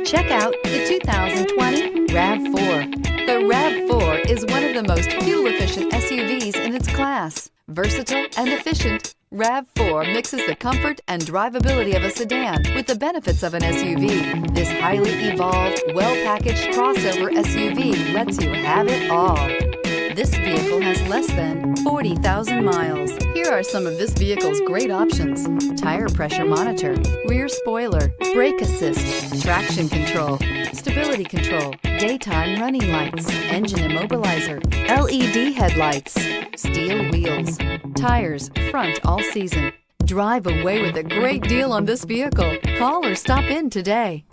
Check out the 2020 RAV4. The RAV4 is one of the most fuel-efficient SUVs in its class. Versatile and efficient, RAV4 mixes the comfort and drivability of a sedan with the benefits of an SUV. This highly evolved, well-packaged crossover SUV lets you have it all. This vehicle has less than 40,000 miles. Here are some of this vehicle's great options: tire pressure monitor, rear spoiler, brake assist, traction control, stability control, daytime running lights, engine immobilizer, LED headlights, steel wheels, tires front all season. Drive away with a great deal on this vehicle. Call or stop in today.